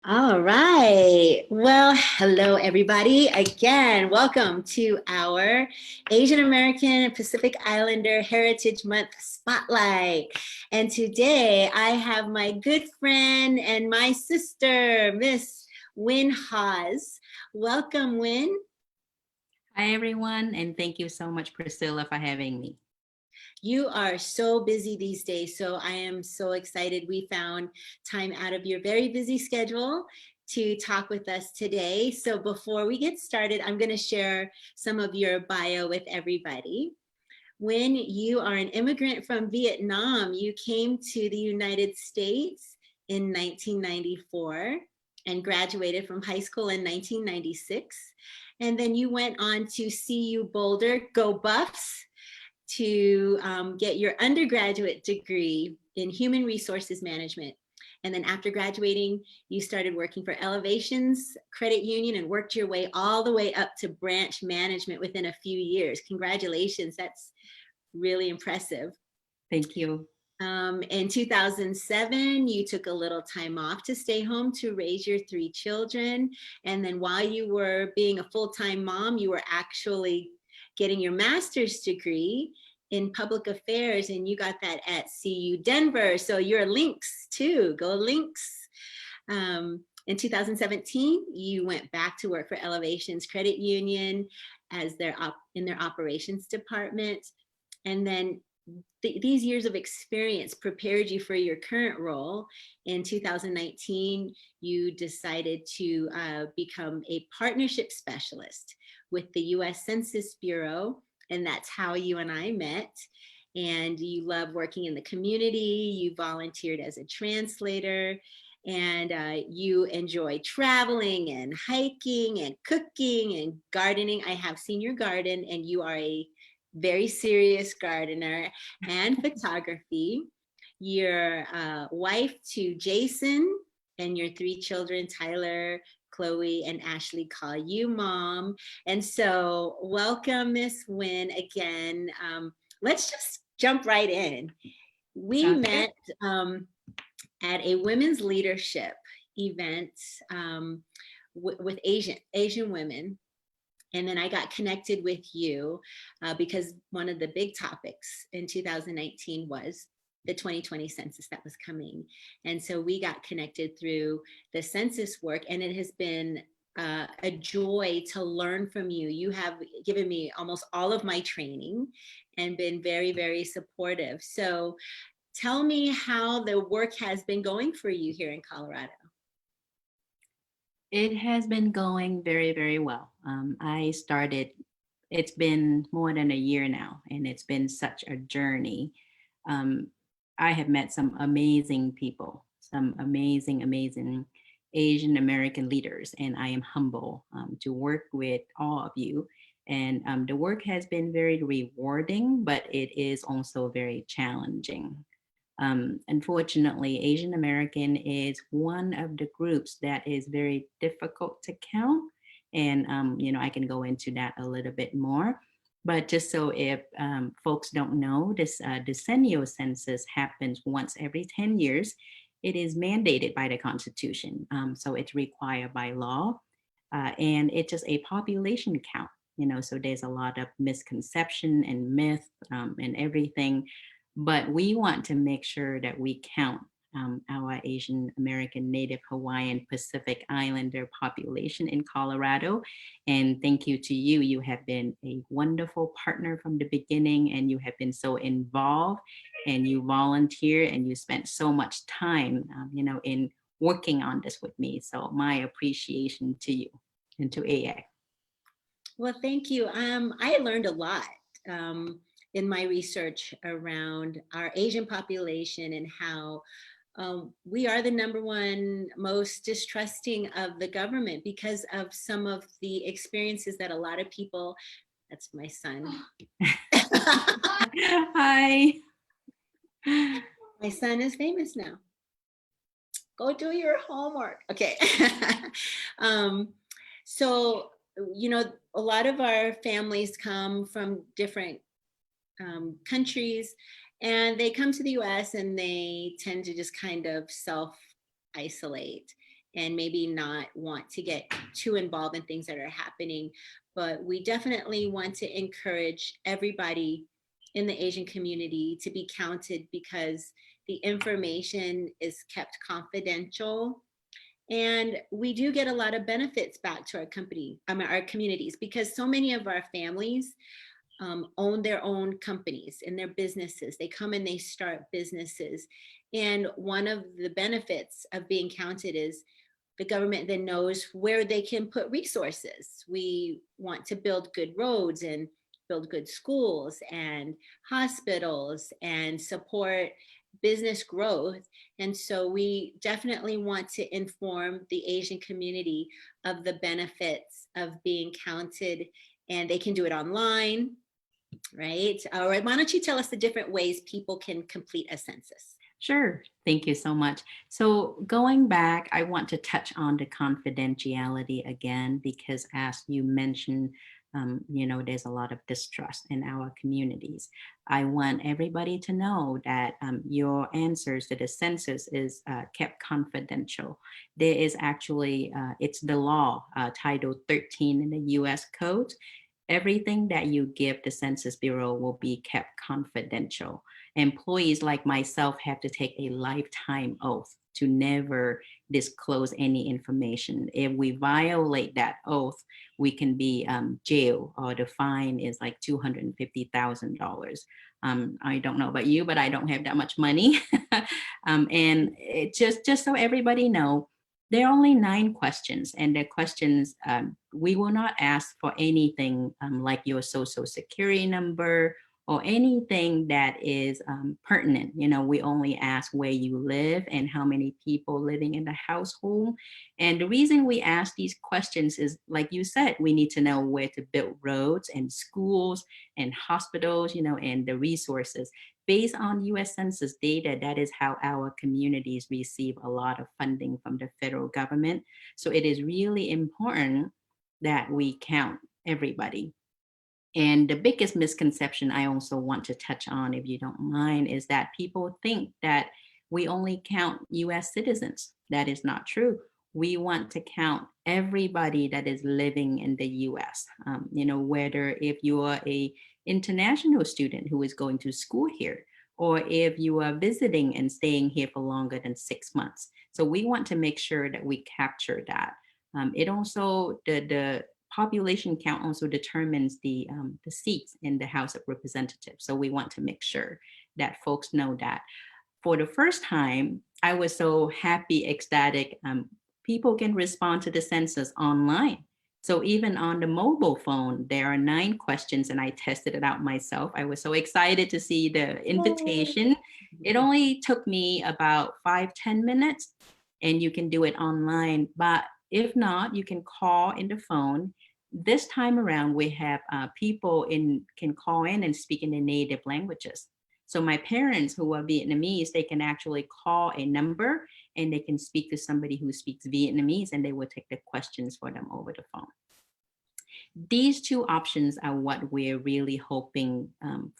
All right. Well, hello, everybody. Again, welcome to our Asian American Pacific Islander Heritage Month Spotlight. And today I have my good friend and my sister, Miss Uyen Hawes. Welcome, Uyen. Hi, everyone, and thank you so much, Priscilla, for having me. You are so busy these days, so I am so excited we found time out of your very busy schedule to talk with us today. So before we get started, I'm going to share some of your bio with everybody. When you are an immigrant from Vietnam, you came to the United States in 1994 and graduated from high school in 1996. And then you went on to CU Boulder, go Buffs, to get your undergraduate degree in human resources management. And then after graduating, you started working for Elevations Credit Union and worked your way all the way up to branch management within a few years. Congratulations, that's really impressive. Thank you. In 2007, you took a little time off to stay home to raise your 3 children. And then while you were being a full-time mom, you were actually getting your master's degree in public affairs, and you got that at CU Denver. So you're Lynx too, go Lynx. In 2017, you went back to work for Elevations Credit Union as in their operations department. And then these years of experience prepared you for your current role. In 2019, you decided to become a partnership specialist with the US Census Bureau, and that's how you and I met. And you love working in the community. You volunteered as a translator, and you enjoy traveling and hiking and cooking and gardening. I have seen your garden, and you are a very serious gardener, and photography. Your wife to Jason, and your 3 children, Tyler, Chloe, and Ashley, call you mom. And so welcome, Miss Uyen, again. Let's just jump right in. We met at a women's leadership event with Asian women. And then I got connected with you because one of the big topics in 2019 was the 2020 census that was coming. And so we got connected through the census work, and it has been a joy to learn from you. You have given me almost all of my training and been very, very supportive. So tell me how the work has been going for you here in Colorado. It has been going very, very well. It's been more than a year now, and it's been such a journey. I have met some amazing people, some amazing Asian American leaders, and I am humble to work with all of you. And the work has been very rewarding, but it is also very challenging. Unfortunately, Asian American is one of the groups that is very difficult to count. And, I can go into that a little bit more. But just so if folks don't know, this decennial census happens once every 10 years. It is mandated by the Constitution. So it's required by law. And it's just a population count, so there's a lot of misconception and myth and everything. But we want to make sure that we count our Asian American, Native Hawaiian, Pacific Islander population in Colorado. And thank you to you. You have been a wonderful partner from the beginning, and you have been so involved, and you volunteer, and you spent so much time, in working on this with me. So my appreciation to you and to AA. Well, thank you. I learned a lot in my research around our Asian population and how we are the #1 most distrusting of the government because of some of the experiences that a lot of people, that's my son. Hi. My son is famous now. Go do your homework. Okay. So, a lot of our families come from different countries, and they come to the US and they tend to just kind of self-isolate. and maybe not want to get too involved in things that are happening. But we definitely want to encourage everybody in the Asian community to be counted, because the information is kept confidential. And we do get a lot of benefits back to our communities, because so many of our families own their own companies and their businesses. They come and they start businesses. And one of the benefits of being counted is the government then knows where they can put resources. We want to build good roads and build good schools and hospitals and support business growth. And so we definitely want to inform the Asian community of the benefits of being counted, and they can do it online, right? All right, why don't you tell us the different ways people can complete a census? Sure. Thank you so much. So going back, I want to touch on the confidentiality again, because as you mentioned, there's a lot of distrust in our communities. I want everybody to know that your answers to the census is kept confidential. There is actually, it's the law, Title 13 in the US Code. Everything that you give the Census Bureau will be kept confidential. Employees like myself have to take a lifetime oath to never disclose any information. If we violate that oath, we can be jailed, or the fine is like $250,000. I don't know about you, but I don't have that much money. And it just so everybody know, there are only 9 questions, and the questions, we will not ask for anything like your social security number or anything that is pertinent. We only ask where you live and how many people living in the household. And the reason we ask these questions is, like you said, we need to know where to build roads and schools and hospitals, and the resources. Based on US Census data, that is how our communities receive a lot of funding from the federal government. So it is really important that we count everybody. And the biggest misconception I also want to touch on, if you don't mind, is that people think that we only count US citizens. That is not true. We want to count everybody that is living in the US. Whether if you are a international student who is going to school here, or if you are visiting and staying here for longer than 6 months. So we want to make sure that we capture that. It also, the population count also determines the seats in the House of Representatives. So we want to make sure that folks know that. For the first time, I was so happy, ecstatic. People can respond to the census online. So even on the mobile phone, there are 9 questions, and I tested it out myself. I was so excited to see the invitation. It only took me about 5-10 minutes, and you can do it online. But if not, you can call in the phone. This time around, we have people can call in and speak in their native languages. So my parents who are Vietnamese, they can actually call a number and they can speak to somebody who speaks Vietnamese, and they will take the questions for them over the phone. These 2 options are what we're really hoping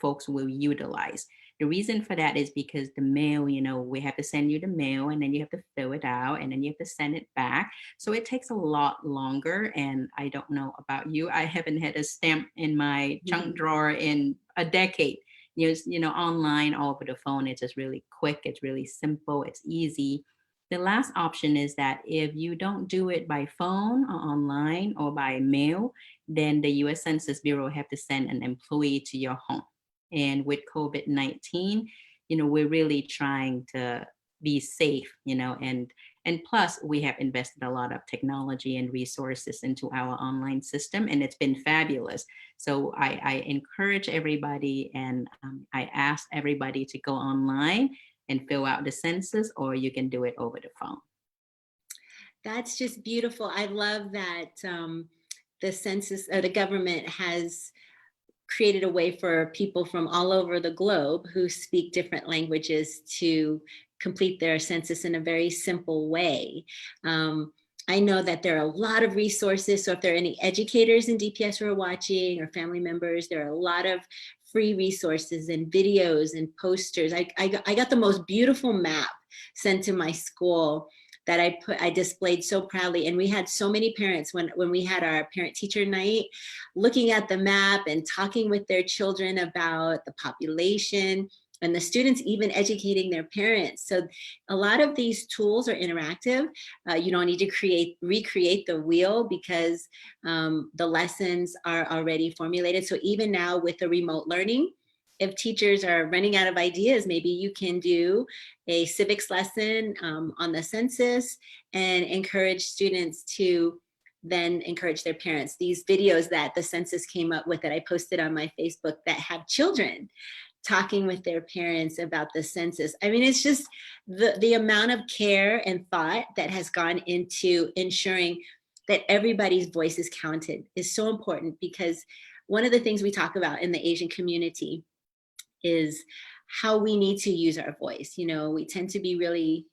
folks will utilize. The reason for that is because the mail, we have to send you the mail, and then you have to fill it out, and then you have to send it back. So it takes a lot longer. And I don't know about you, I haven't had a stamp in my junk drawer in a decade. Online, all over the phone, it's just really quick, it's really simple, it's easy. The last option is that if you don't do it by phone or online or by mail, then the US Census Bureau have to send an employee to your home. And with COVID-19, we're really trying to be safe, and plus we have invested a lot of technology and resources into our online system, and it's been fabulous. So I encourage everybody, and I ask everybody to go online and fill out the census, or you can do it over the phone. That's just beautiful. I love that the census, the government has created a way for people from all over the globe who speak different languages to complete their census in a very simple way. I know that there are a lot of resources. So if there are any educators in DPS who are watching, or family members, there are a lot of free resources and videos and posters. I got the most beautiful map sent to my school that I displayed so proudly. And we had so many parents when we had our parent teacher night, looking at the map and talking with their children about the population, and the students even educating their parents. So a lot of these tools are interactive. You don't need to recreate the wheel, because the lessons are already formulated. So even now with the remote learning, if teachers are running out of ideas, maybe you can do a civics lesson on the census and encourage students to then encourage their parents. These videos that the census came up with that I posted on my Facebook that have children talking with their parents about the census. I mean, it's just the amount of care and thought that has gone into ensuring that everybody's voice is counted is so important, because one of the things we talk about in the Asian community is how we need to use our voice. You know, we tend to be really,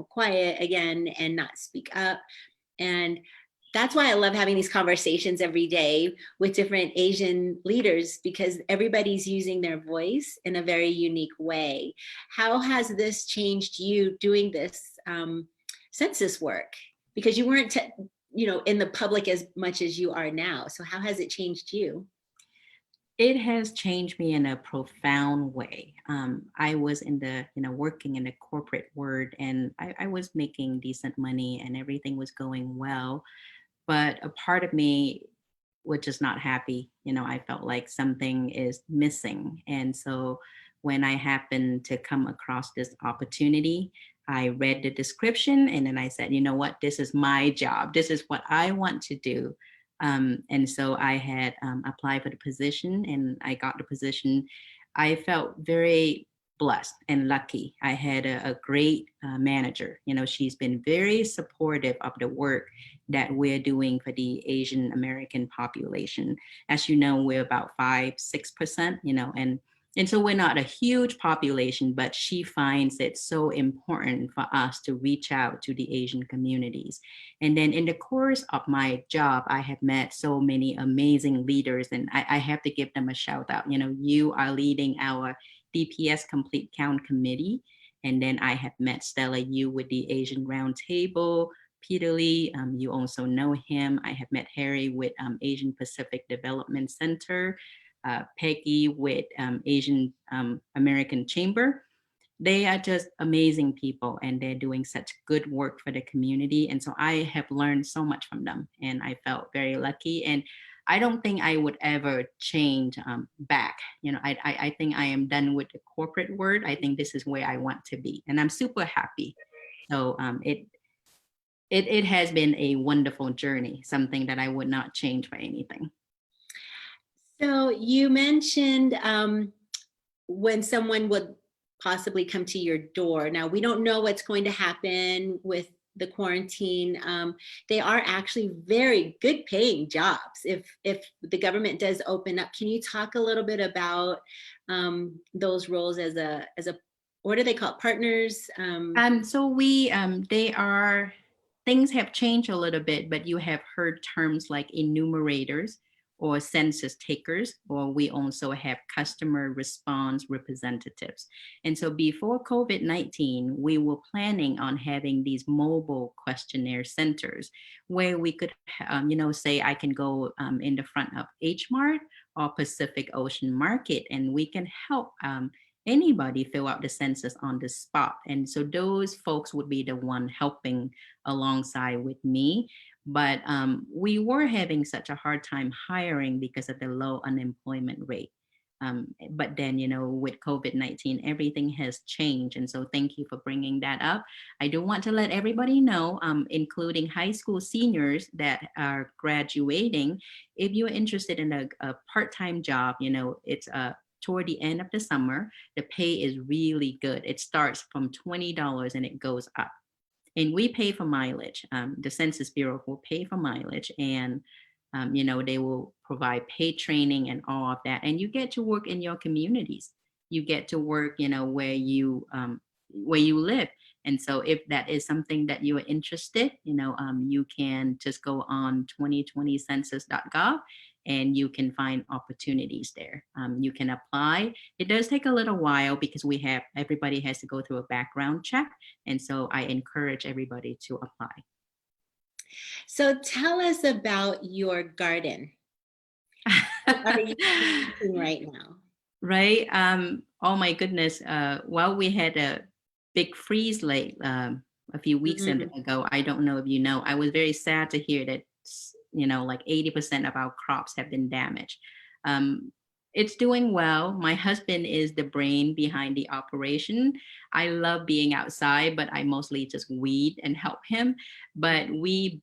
quiet again and not speak up. And that's why I love having these conversations every day with different Asian leaders, because everybody's using their voice in a very unique way. How has this changed you doing this census work? Because you weren't, in the public as much as you are now. So how has it changed you? It has changed me in a profound way. I was working in the corporate world, and I was making decent money and everything was going well. But a part of me was just not happy. I felt like something is missing. And so when I happened to come across this opportunity, I read the description and then I said, you know what, this is my job. This is what I want to do. And so I had applied for the position and I got the position. I felt very blessed and lucky. I had a great manager. She's been very supportive of the work that we're doing for the Asian American population. As you know, we're about 5-6%, and so we're not a huge population, but she finds it so important for us to reach out to the Asian communities. And then in the course of my job, I have met so many amazing leaders, and I have to give them a shout out. You are leading our DPS Complete Count Committee. And then I have met Stella Yu with the Asian Roundtable, Peter Lee, you also know him. I have met Harry with Asian Pacific Development Center, Peggy with Asian American Chamber. They are just amazing people and they're doing such good work for the community. And so I have learned so much from them and I felt very lucky. And I don't think I would ever change back. I think I am done with the corporate world. I think this is where I want to be and I'm super happy. So it has been a wonderful journey, something that I would not change for anything. So you mentioned when someone would possibly come to your door. Now, we don't know what's going to happen with the quarantine. They are actually very good paying jobs if the government does open up. Can you talk a little bit about those roles as a what do they call it, partners? So they are, things have changed a little bit, but you have heard terms like enumerators or census takers, or we also have customer response representatives. And so before COVID-19, we were planning on having these mobile questionnaire centers where we could, say I can go in the front of H Mart or Pacific Ocean Market, and we can help anybody fill out the census on the spot. And so those folks would be the one helping alongside with me. But we were having such a hard time hiring because of the low unemployment rate. But then, with COVID-19, everything has changed. And so thank you for bringing that up. I do want to let everybody know, including high school seniors that are graduating, if you're interested in a part-time job, it's toward the end of the summer, the pay is really good. It starts from $20 and it goes up. And we pay for mileage. The Census Bureau will pay for mileage and, they will provide paid training and all of that. And you get to work in your communities. You get to work, where you live. And so if that is something that you are interested, you can just go on 2020census.gov and you can find opportunities there. You can apply. It does take a little while because everybody has to go through a background check. And so I encourage everybody to apply. So tell us about your garden. What are you planting right now? Right. Oh my goodness. Well, we had a big freeze late a few weeks Mm, ago. I don't know if you know. I was very sad to hear that like 80% of our crops have been damaged. Um, it's doing well. My husband is the brain behind the operation. I love being outside, but I mostly just weed and help him. But we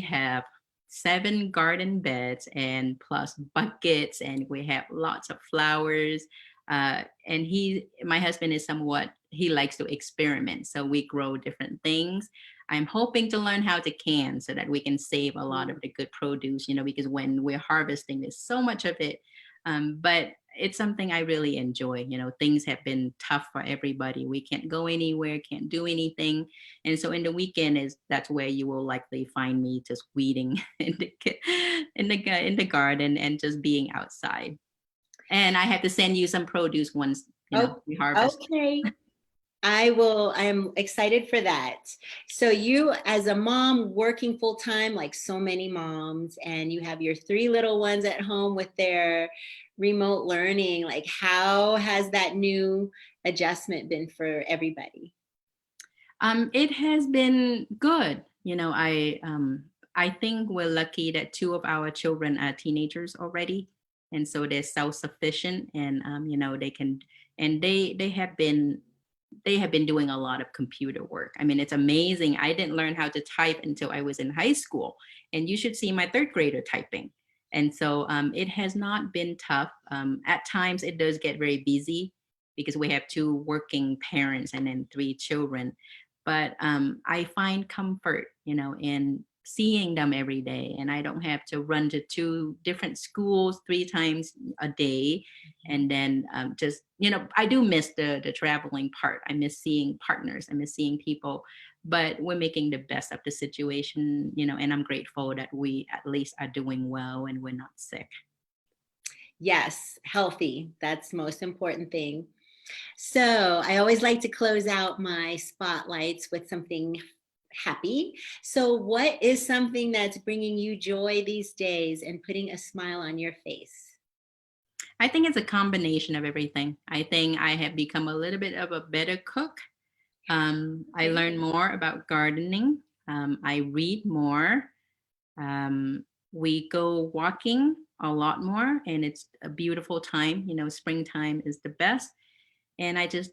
have 7 garden beds and plus buckets, and we have lots of flowers. And my husband is he likes to experiment. So we grow different things. I'm hoping to learn how to can so that we can save a lot of the good produce, because when we're harvesting, there's so much of it. But it's something I really enjoy. Things have been tough for everybody. We can't go anywhere, can't do anything. And so in the weekend that's where you will likely find me just weeding in the garden and just being outside. And I have to send you some produce once, Oh, we harvest. okay. I'm excited for that. So you as a mom working full time, like so many moms, and you have your 3 little ones at home with their remote learning, like how has that new adjustment been for everybody? It has been good. I think we're lucky that 2 of our children are teenagers already, and so they're self-sufficient, and they have been doing a lot of computer work. I mean, it's amazing. I didn't learn how to type until I was in high school, and you should see my 3rd grader typing. And so it has not been tough. At times, it does get very busy because we have 2 working parents and then 3 children. But I find comfort, in seeing them every day, and I don't have to run to 2 different schools 3 times a day. And then I do miss the traveling part. I miss seeing partners. I miss seeing people. But we're making the best of the situation, and I'm grateful that we at least are doing well and we're not sick. Yes, healthy. That's most important thing. So I always like to close out my spotlights with something happy. So what is something that's bringing you joy these days and putting a smile on your face? I think it's a combination of everything. I think I have become a little bit of a better cook. I Okay. learn more about gardening. I read more. We go walking a lot more, and it's a beautiful time. Springtime is the best. And I just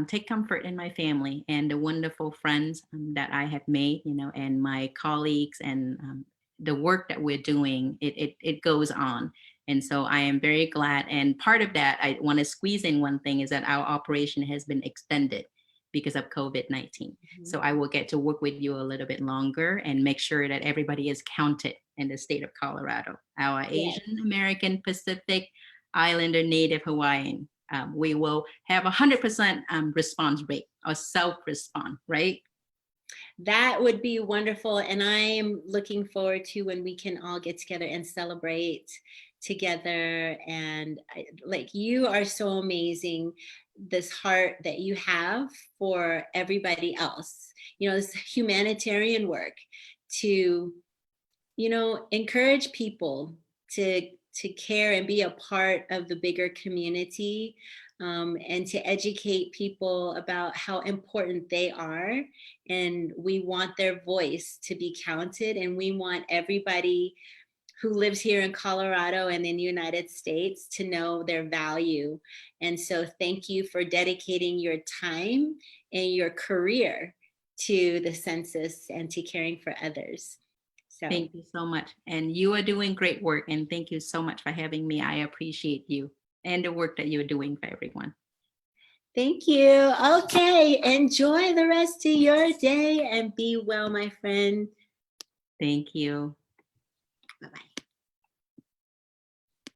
take comfort in my family and the wonderful friends that I have made, and my colleagues, and the work that we're doing. It goes on. And so I am very glad. And part of that, I want to squeeze in one thing, is that our operation has been extended because of COVID-19. Mhm. So I will get to work with you a little bit longer and make sure that everybody is counted in the state of Colorado. Our Yeah. Asian American, Pacific Islander, Native Hawaiian, we will have 100% response rate or self-respond, right? That would be wonderful. And I am looking forward to when we can all get together and celebrate together. And like you are so amazing, this heart that you have for everybody else, this humanitarian work to, encourage people to care and be a part of the bigger community, and to educate people about how important they are. And we want their voice to be counted, and we want everybody who lives here in Colorado and in the United States to know their value. And so thank you for dedicating your time and your career to the census and to caring for others. So Thank you so much. And you are doing great work. And thank you so much for having me. I appreciate you and the work that you're doing for everyone. thank you. Okay, enjoy the rest of your day and be well, my friend. Thank you. Bye-bye.